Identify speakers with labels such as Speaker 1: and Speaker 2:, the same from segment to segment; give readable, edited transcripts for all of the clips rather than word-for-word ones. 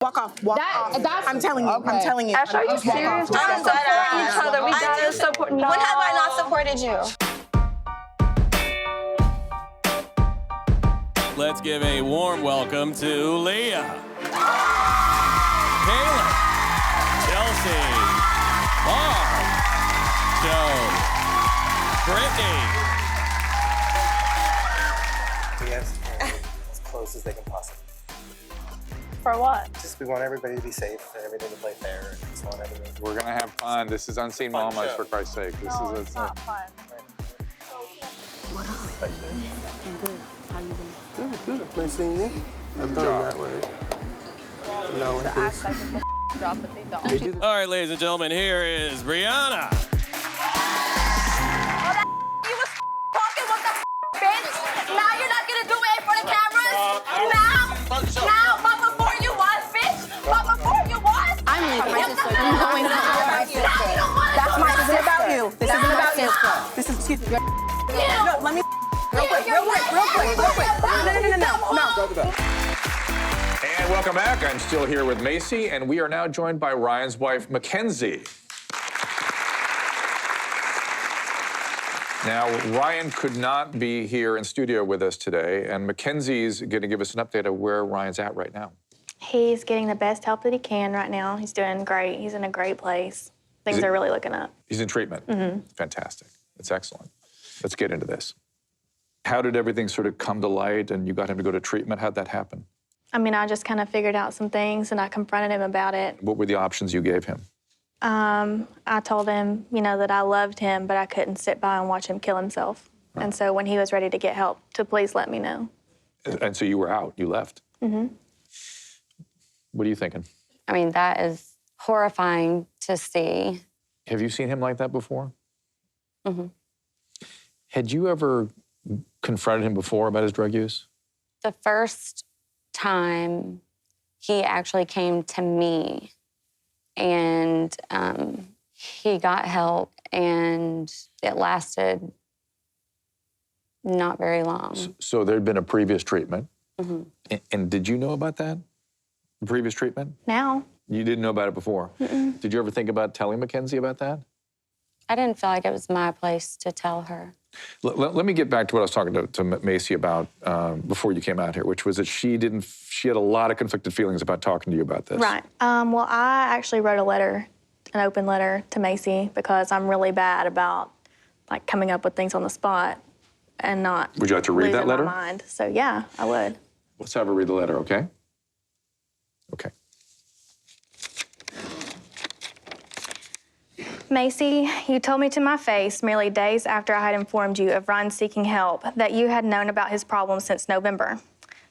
Speaker 1: Walk off. Walk off. I'm telling you.
Speaker 2: Okay.
Speaker 1: I'm telling you.
Speaker 3: Ash, are you serious? We gotta support each other. We gotta support. No.
Speaker 4: When have I not supported you?
Speaker 5: Let's give a warm welcome to Leah, Kailyn, Chelsea, Joe, Brittany.
Speaker 6: Yes, as close as they can possibly.
Speaker 3: For what?
Speaker 6: Just we want everybody to be safe and everything to play fair. And just want everything.
Speaker 7: We're gonna have fun. This is Unseen Mamas, for Christ's sake. This
Speaker 3: No,
Speaker 7: is
Speaker 3: it's not fun.
Speaker 6: Good. Nice seeing you. I've done it that way. No,
Speaker 3: The act like it's drop, but they don't.
Speaker 5: All right, ladies and gentlemen, here is Brianna.
Speaker 4: You was talking with the bitch. Now you're not gonna do it in front of cameras. Now, but before you was, bitch. But before you was.
Speaker 1: I'm leaving. I'm going home. That's my. This isn't about you. This isn't about you. This is. Excuse me. No, let me. Real quick. No.
Speaker 7: And welcome back. I'm still here with Maci, and we are now joined by Ryan's wife, Mackenzie. Now, Ryan could not be here in studio with us today, and Mackenzie's going to give us an update of where Ryan's at right now.
Speaker 8: He's getting the best help that he can right now. He's doing great. He's in a great place. Things are really looking up.
Speaker 7: He's in treatment. Mm-hmm. Fantastic. That's excellent. Let's get into this. How did everything sort of come to light and you got him to go to treatment? How'd that happen?
Speaker 8: I mean, I just kind of figured out some things and I confronted him about it.
Speaker 7: What were the options you gave him?
Speaker 8: I told him, that I loved him, but I couldn't sit by and watch him kill himself. Oh. And so when he was ready to get help, to please let me know.
Speaker 7: And so you were out, you left. Mm-hmm. What are you thinking?
Speaker 9: I mean, that is horrifying to see.
Speaker 7: Have you seen him like that before?
Speaker 9: Mm-hmm.
Speaker 7: Had you ever confronted him before about his drug use?
Speaker 9: The first time he actually came to me and he got help and it lasted not very long.
Speaker 7: So there'd been a previous treatment.
Speaker 9: Mm-hmm.
Speaker 7: And did you know about that? The previous treatment?
Speaker 8: Now.
Speaker 7: You didn't know about it before?
Speaker 8: Mm-mm.
Speaker 7: Did you ever think about telling Mackenzie about that?
Speaker 9: I didn't feel like it was my place to tell her.
Speaker 7: Let me get back to what I was talking to Maci about before you came out here, which was that she had a lot of conflicted feelings about talking to you about this.
Speaker 8: Right. Well, I actually wrote an open letter to Maci because I'm really bad about coming up with things on the spot and not.
Speaker 7: Would you like to read that letter?
Speaker 8: My mind. So yeah, I would.
Speaker 7: Let's have her read the letter, okay? Okay.
Speaker 8: Maci, you told me to my face merely days after I had informed you of Ryan seeking help that you had known about his problems since November.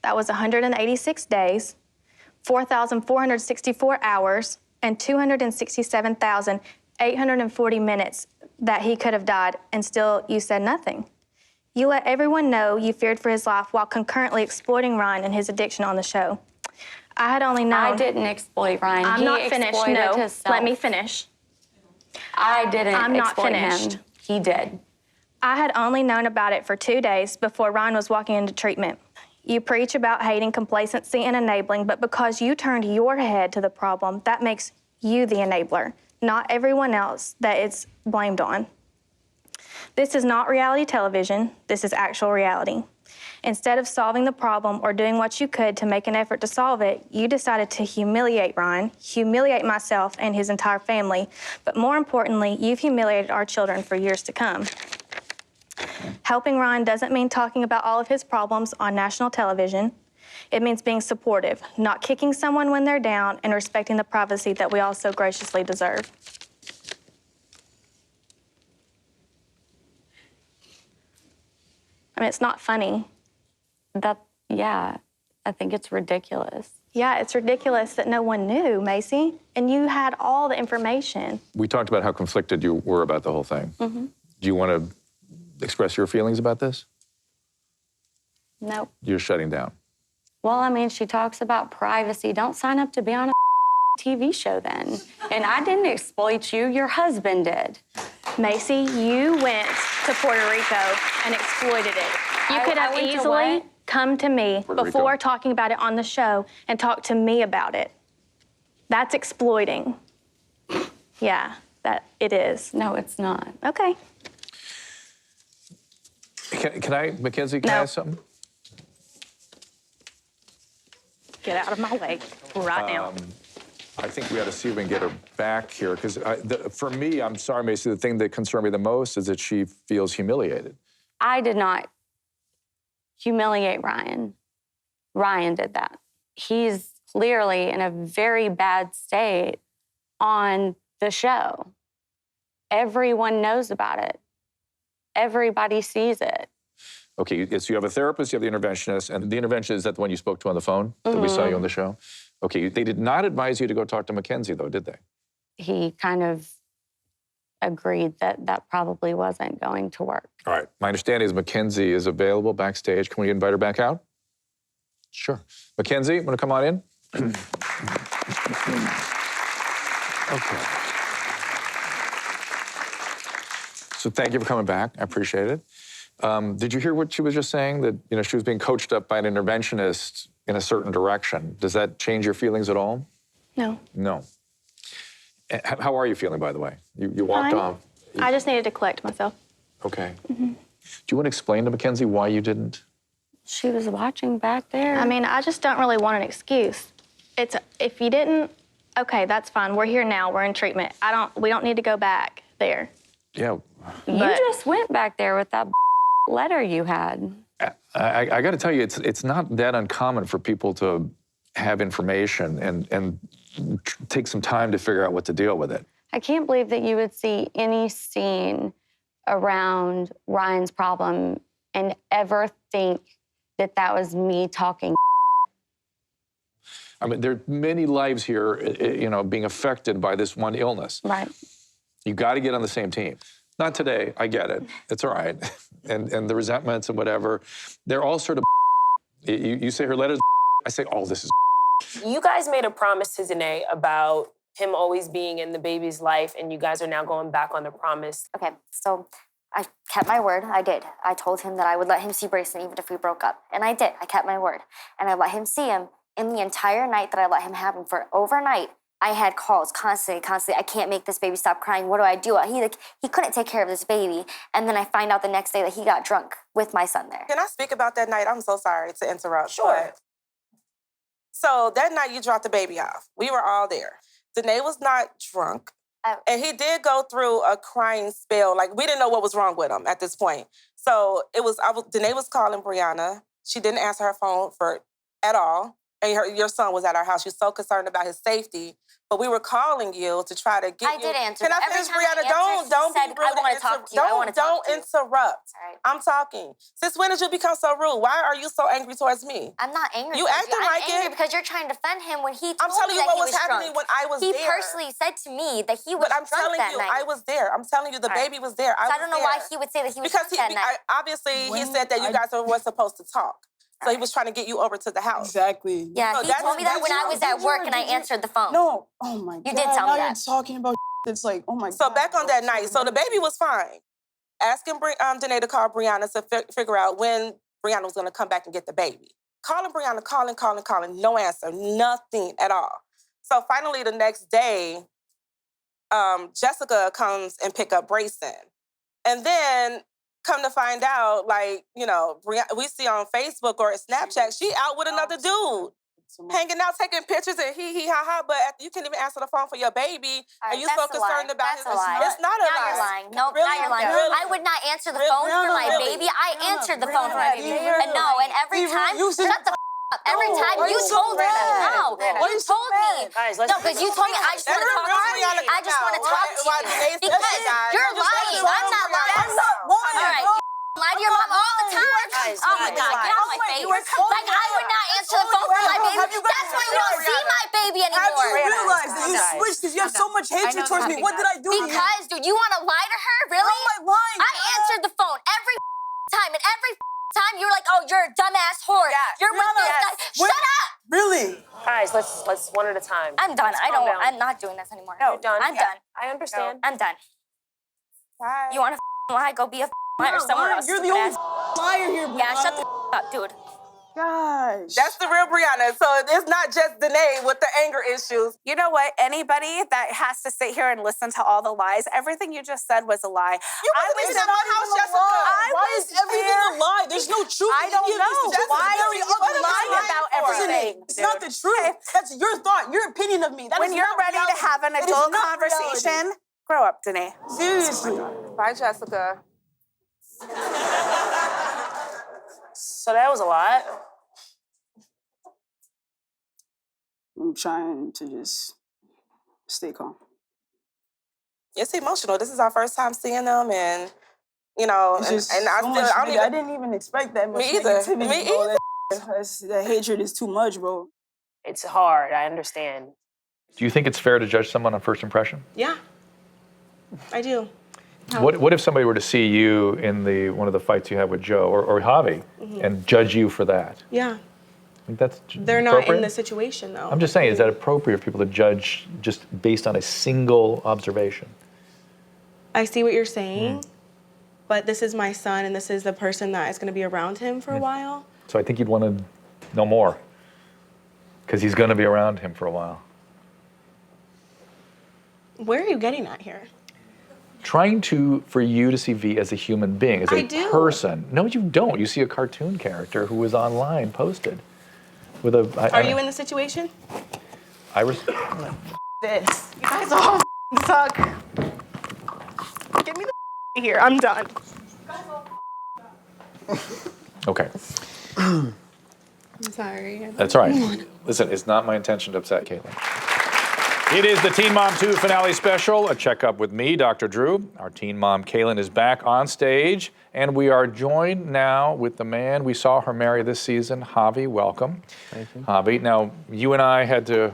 Speaker 8: That was 186 days, 4,464 hours, and 267,840 minutes that he could have died, and still you said nothing. You let everyone know you feared for his life while concurrently exploiting Ryan and his addiction on the show. I had only known...
Speaker 9: I didn't exploit Ryan.
Speaker 8: I'm not finished, no. Let me finish.
Speaker 9: I didn't
Speaker 8: I'm not
Speaker 9: exploit
Speaker 8: finished.
Speaker 9: him. He did.
Speaker 8: I had only known about it for 2 days before Ryan was walking into treatment. You preach about hating, complacency, and enabling, but because you turned your head to the problem, that makes you the enabler, not everyone else that it's blamed on. This is not reality television. This is actual reality. Instead of solving the problem or doing what you could to make an effort to solve it, you decided to humiliate Ryan, humiliate myself and his entire family, but more importantly, you've humiliated our children for years to come. Helping Ryan doesn't mean talking about all of his problems on national television. It means being supportive, not kicking someone when they're down, and respecting the privacy that we all so graciously deserve. I mean, it's not funny.
Speaker 9: Yeah, I think it's ridiculous.
Speaker 8: Yeah, it's ridiculous that no one knew, Maci, and you had all the information.
Speaker 7: We talked about how conflicted you were about the whole thing. Mm-hmm. Do you want to express your feelings about this?
Speaker 9: Nope.
Speaker 7: You're shutting down.
Speaker 9: Well, I mean, she talks about privacy. Don't sign up to be on a TV show then. And I didn't exploit you, your husband did.
Speaker 8: Maci, you went to Puerto Rico and exploited it. You could have easily come to me before talking about it on the show and talk to me about it. That's exploiting. Yeah, that it is.
Speaker 9: No, it's not.
Speaker 8: Okay.
Speaker 7: Can I, Mackenzie, can I ask something?
Speaker 8: Get out of my way right now.
Speaker 7: I think we got to see if we can get her back here, because for me, I'm sorry, Maci, the thing that concerned me the most is that she feels humiliated.
Speaker 9: I did not humiliate Ryan. Ryan did that. He's clearly in a very bad state on the show. Everyone knows about it. Everybody sees it.
Speaker 7: Okay, so you have a therapist, you have the interventionist, and the interventionist, is that the one you spoke to on the phone that we saw you on the show? Okay, they did not advise you to go talk to Mackenzie, though, did they?
Speaker 9: He kind of agreed that that probably wasn't going to work.
Speaker 7: All right, my understanding is Mackenzie is available backstage. Can we invite her back out? Sure. Mackenzie, want to come on in? Okay. So thank you for coming back. I appreciate it. Did you hear what she was just saying? That, you know, she was being coached up by an interventionist in a certain direction. Does that change your feelings at all?
Speaker 8: No.
Speaker 7: No. How are you feeling, by the way? You walked
Speaker 8: Fine.
Speaker 7: off.
Speaker 8: I just needed to collect myself.
Speaker 7: Okay. Do you want to explain to Mackenzie why you didn't?
Speaker 9: She was watching back there.
Speaker 8: I mean, I just don't really want an excuse. If you didn't, okay, that's fine. We're here now. We're in treatment. We don't need to go back there.
Speaker 7: Yeah.
Speaker 9: You just went back there with that letter you had.
Speaker 7: I got to tell you, it's not that uncommon for people to have information and take some time to figure out what to deal with it.
Speaker 9: I can't believe that you would see any scene around Ryan's problem and ever think that that was me talking.
Speaker 7: I mean, there are many lives here, you know, being affected by this one illness.
Speaker 9: Right.
Speaker 7: You got to get on the same team. Not today, I get it. It's all right. And the resentments and whatever, they're all sort of you say her letters, I say, oh, this is.
Speaker 2: You guys made a promise to Danae about him always being in the baby's life, and you guys are now going back on the promise.
Speaker 10: Okay, so I kept my word. I did. I told him that I would let him see Brayson even if we broke up. And I did. I kept my word. And I let him see him. In the entire night that I let him have him for overnight, I had calls constantly. I can't make this baby stop crying. What do I do? He couldn't take care of this baby. And then I find out the next day that he got drunk with my son there.
Speaker 11: Can I speak about that night? I'm so sorry to interrupt.
Speaker 2: Sure.
Speaker 11: So that night you dropped the baby off. We were all there. Danae was not drunk. And he did go through a crying spell. Like, we didn't know what was wrong with him at this point. So Danae was calling Brianna. She didn't answer her phone at all. And your son was at our house. She was so concerned about his safety. But we were calling you to try to get you.
Speaker 10: I did answer.
Speaker 11: Can I finish, Brianna? Don't be rude.
Speaker 10: I want to talk to you.
Speaker 11: Don't interrupt.
Speaker 10: All right.
Speaker 11: I'm talking. Since when did you become so rude? Why are you so angry towards me?
Speaker 10: I'm not angry.
Speaker 11: You acting like
Speaker 10: I'm angry
Speaker 11: it.
Speaker 10: because you're trying to defend him when he told
Speaker 11: I'm telling
Speaker 10: me
Speaker 11: you
Speaker 10: that
Speaker 11: what
Speaker 10: he
Speaker 11: was happening
Speaker 10: drunk.
Speaker 11: when I was there.
Speaker 10: He personally said to me that he was
Speaker 11: But I'm
Speaker 10: drunk
Speaker 11: telling
Speaker 10: that
Speaker 11: you,
Speaker 10: night.
Speaker 11: I was there. I'm telling you, the baby was there.
Speaker 10: So I don't know why he would say that he was drunk that night.
Speaker 11: Obviously, he said that you guys were supposed to talk. So he was trying to get you over to the house.
Speaker 6: Exactly.
Speaker 10: Yeah,
Speaker 11: So
Speaker 10: he told me that when I was at work and I answered the phone.
Speaker 6: No. Oh my God.
Speaker 10: You did tell me
Speaker 6: now
Speaker 10: that.
Speaker 6: You're talking about it's like, oh my God.
Speaker 11: So back on that night, so the baby was fine. Asking Danae to call Brianna to figure out when Brianna was going to come back and get the baby. Calling Brianna, calling, no answer, nothing at all. So finally the next day, Jessica comes and pick up Brayson. And then come to find out, like, you know, we see on Facebook or Snapchat, she out with another dude. Hanging out, taking pictures and hee ha ha, but you can't even answer the phone for your baby, and you so concerned about his. It's not a lie.
Speaker 10: Now you're lying. Nope,
Speaker 11: really?
Speaker 10: now you're lying.
Speaker 11: Really?
Speaker 10: I would not answer the phone for my baby. I answered the phone for my baby. And no, and every time, shut the up. Every time you told me. No, you told me. No, because you told me I just want to talk to you. I just want to talk to you. Because you're lying. I'm not lying.
Speaker 6: I'm not lying.
Speaker 10: All right. Lie to your mom all the time. Oh my God, get out of my face. Like, I would not answer the phone for my baby. That's why you don't see my baby anymore.
Speaker 6: Have you realized that you switched because you have so much hatred towards me? What did I do to you?
Speaker 10: Because, dude, you want to lie to her? Really?
Speaker 6: How am I lying?
Speaker 10: I answered the phone every time, and every time you were like, oh, you're a dumbass whore. You're with this guy. Shut up!
Speaker 6: Really?
Speaker 2: Guys, let's one at a time.
Speaker 10: I'm done. I'm not doing this anymore.
Speaker 2: No, done.
Speaker 10: I'm done.
Speaker 2: I understand.
Speaker 10: I'm done.
Speaker 11: Bye.
Speaker 10: You want to lie? Go be a liar somewhere else.
Speaker 6: You're the only liar here,
Speaker 10: Yeah, shut the up, dude.
Speaker 1: gosh.
Speaker 11: That's the real Brianna. So it's not just Danae with the anger issues.
Speaker 1: You know what? Anybody that has to sit here and listen to all the lies, everything you just said was a lie.
Speaker 11: You wasn't even at my house, Jessica.
Speaker 1: Why is everything a lie? There's no truth. I don't know. Why are you lying about everything?
Speaker 12: It's not the truth. That's your thought, your opinion of me.
Speaker 1: When you're ready to have an adult conversation, grow up, Danae.
Speaker 12: Seriously.
Speaker 11: Bye, Jessica.
Speaker 2: So that was a lot.
Speaker 12: I'm trying to just stay calm.
Speaker 11: It's emotional. This is our first time seeing them, and you know,
Speaker 12: I didn't even expect that much.
Speaker 11: Me either.
Speaker 12: Negativity,
Speaker 11: Me
Speaker 12: bro.
Speaker 11: either.
Speaker 12: That hatred is too much, bro.
Speaker 2: It's hard. I understand.
Speaker 7: Do you think it's fair to judge someone on first impression?
Speaker 13: Yeah, I do.
Speaker 7: What if somebody were to see you in one of the fights you had with Joe or Javi and judge you for that?
Speaker 13: Yeah.
Speaker 7: Think that's
Speaker 13: They're not
Speaker 7: appropriate?
Speaker 13: in the situation, though.
Speaker 7: I'm just saying, is that appropriate for people to judge just based on a single observation?
Speaker 13: I see what you're saying, but this is my son, and this is the person that is going to be around him for a while.
Speaker 7: So I think you'd want to know more, because he's going to be around him for a while.
Speaker 13: Where are you getting at here?
Speaker 7: Trying for you to see V as a human being, as a person. No, you don't. You see a cartoon character who was online posted with a.
Speaker 13: Are you in the situation?
Speaker 1: This. You guys all suck. Get me the here. I'm done.
Speaker 7: Okay.
Speaker 13: I'm sorry.
Speaker 7: That's all right. Listen, it's not my intention to upset Kailyn. It is the Teen Mom 2 finale special, a checkup with me, Dr. Drew. Our teen mom, Kailyn, is back on stage, and we are joined now with the man we saw her marry this season, Javi. Welcome.
Speaker 6: Thank you.
Speaker 7: Javi, now, you and I had to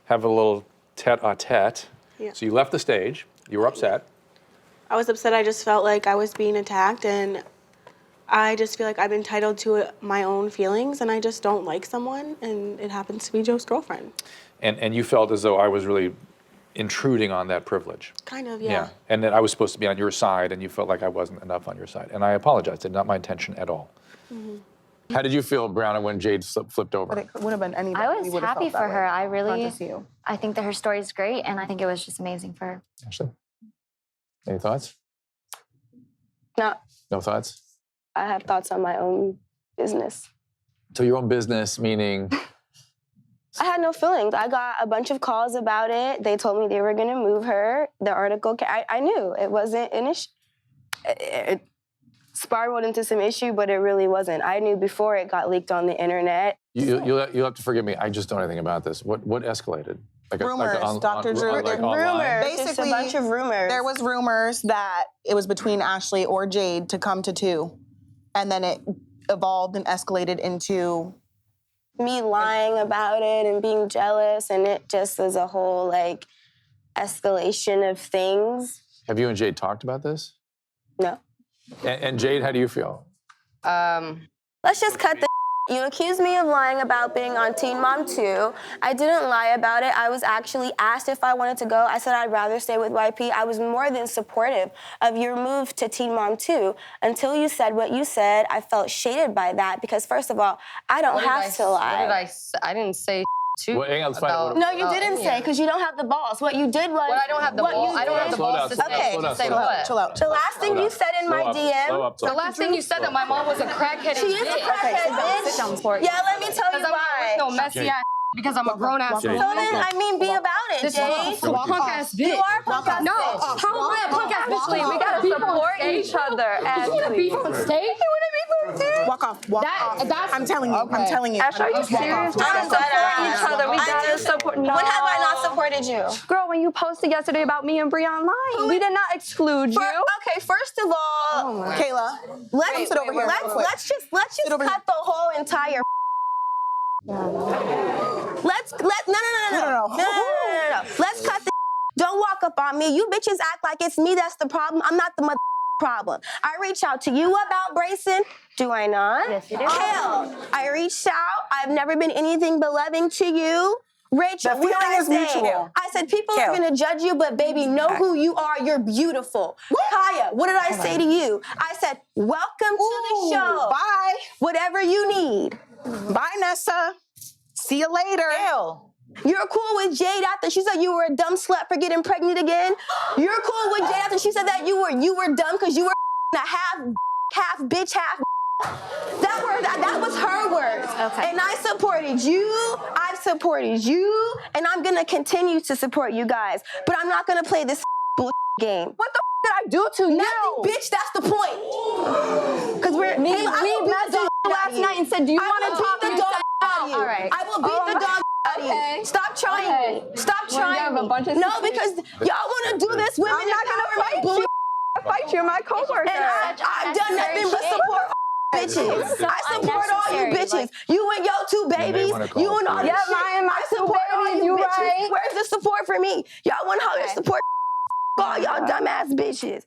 Speaker 7: have a little tete-a-tete.
Speaker 13: Yeah.
Speaker 7: So you left the stage. You were upset.
Speaker 13: I was upset. I just felt like I was being attacked, and I just feel like I'm entitled to my own feelings, and I just don't like someone, and it happens to be Joe's girlfriend.
Speaker 7: And you felt as though I was really intruding on that privilege.
Speaker 13: Kind of, yeah.
Speaker 7: And that I was supposed to be on your side, and you felt like I wasn't enough on your side. And I apologize. It's not my intention at all.
Speaker 13: Mm-hmm.
Speaker 7: How did you feel, Brianna, when Jade flipped over?
Speaker 1: But it would have been anybody.
Speaker 10: I was happy for her. I really,
Speaker 1: Not just you.
Speaker 10: I think that her story is great, and I think it was just amazing for her.
Speaker 7: Ashley, any thoughts?
Speaker 13: No,
Speaker 7: No thoughts?
Speaker 13: I have thoughts on my own business.
Speaker 7: So your own business, meaning?
Speaker 13: I had no feelings. I got a bunch of calls about it. They told me they were going to move her. The article, I knew it wasn't an issue. It spiraled into some issue, but it really wasn't. I knew before it got leaked on the internet.
Speaker 7: You'll have to forgive me. I just don't know anything about this. What escalated?
Speaker 1: Rumors, Dr. Drew.
Speaker 13: Rumors.
Speaker 1: Basically,
Speaker 13: just a bunch of rumors.
Speaker 1: There was rumors that it was between Ashley or Jade to come to 2, and then it evolved and escalated into
Speaker 13: me lying about it and being jealous, and it just was a whole like escalation of things.
Speaker 7: Have you and Jade talked about this?
Speaker 13: No.
Speaker 7: And Jade, how do you feel?
Speaker 13: Let's just cut the. You accused me of lying about being on Teen Mom 2. I didn't lie about it. I was actually asked if I wanted to go. I said I'd rather stay with YP. I was more than supportive of your move to Teen Mom 2. Until you said what you said, I felt shaded by that because, first of all, I don't have to lie.
Speaker 3: What did I say? I didn't say
Speaker 7: Well, hang on, let's find out.
Speaker 13: No, you didn't say, because you don't have the balls. What you did was...
Speaker 3: What I don't have the balls. I don't have the balls to say what?
Speaker 1: Chill out.
Speaker 13: The last thing you said in my DM...
Speaker 3: The last thing you said that my mom was a crackhead.
Speaker 13: She is a crackhead, bitch. Yeah, let me tell you why.
Speaker 3: No messy ass because I'm a grown ass woman.
Speaker 13: So then, I mean, be about it,
Speaker 3: This
Speaker 13: Jade.
Speaker 3: is a punk ass bitch.
Speaker 13: You are a punk ass
Speaker 3: No,
Speaker 13: bitch.
Speaker 3: how am I a punk ass bitch?
Speaker 4: We gotta support each other.
Speaker 3: You want to beef on stage?
Speaker 1: Walk off. Walk off. I'm telling you.
Speaker 3: Okay.
Speaker 1: I'm telling you.
Speaker 4: Ash, are you serious? We gotta support each other. We gotta support. No.
Speaker 13: When have I not supported you?
Speaker 4: Girl, when you posted yesterday about me and Brianna lying, we did not exclude you.
Speaker 13: Okay, first of all,
Speaker 1: Kayla,
Speaker 13: let's
Speaker 1: sit over here.
Speaker 13: let's just cut the whole entire. Let's no. Let's cut the. Don't walk up on me. You bitches act like it's me that's the problem. I'm not the mother problem. I reach out to you about bracing. Do I not?
Speaker 10: Yes, you do.
Speaker 13: Hell, I reached out. I've never been anything but loving to you. Rachel,
Speaker 1: The
Speaker 13: what did
Speaker 1: feeling
Speaker 13: I
Speaker 1: is
Speaker 13: say?
Speaker 1: mutual.
Speaker 13: I said people are gonna judge you, but baby, know who you are. You're beautiful. Kaya, what did I say to you? I said, welcome to the show.
Speaker 1: Bye.
Speaker 13: Whatever you need.
Speaker 1: Bye, Nessa. See you later.
Speaker 14: Ew.
Speaker 13: You're cool with Jade after she said you were a dumb slut for getting pregnant again? You're cool with Jade after she said that you were dumb because you were a half bitch, half. That was her words.
Speaker 14: Okay.
Speaker 13: And I supported you. I've supported you. And I'm going to continue to support you guys. But I'm not going to play this bullshit game.
Speaker 1: What the did I do to you?
Speaker 13: Nothing, bitch. That's the point. Because we
Speaker 14: messaged you last night and said, do you want to talk
Speaker 13: the dog out of you?
Speaker 14: All right.
Speaker 13: I will beat the dog out of you. Stop trying me. Stop trying me. No, because y'all want to do this women
Speaker 1: I'm not going to fight you. Fight you, my coworker.
Speaker 13: And I've done nothing but support bitches. I support all you bitches. You and your two babies. You and all this shit. I support all you bitches. Where's the support for me? Y'all want all your support? All y'all dumbass bitches.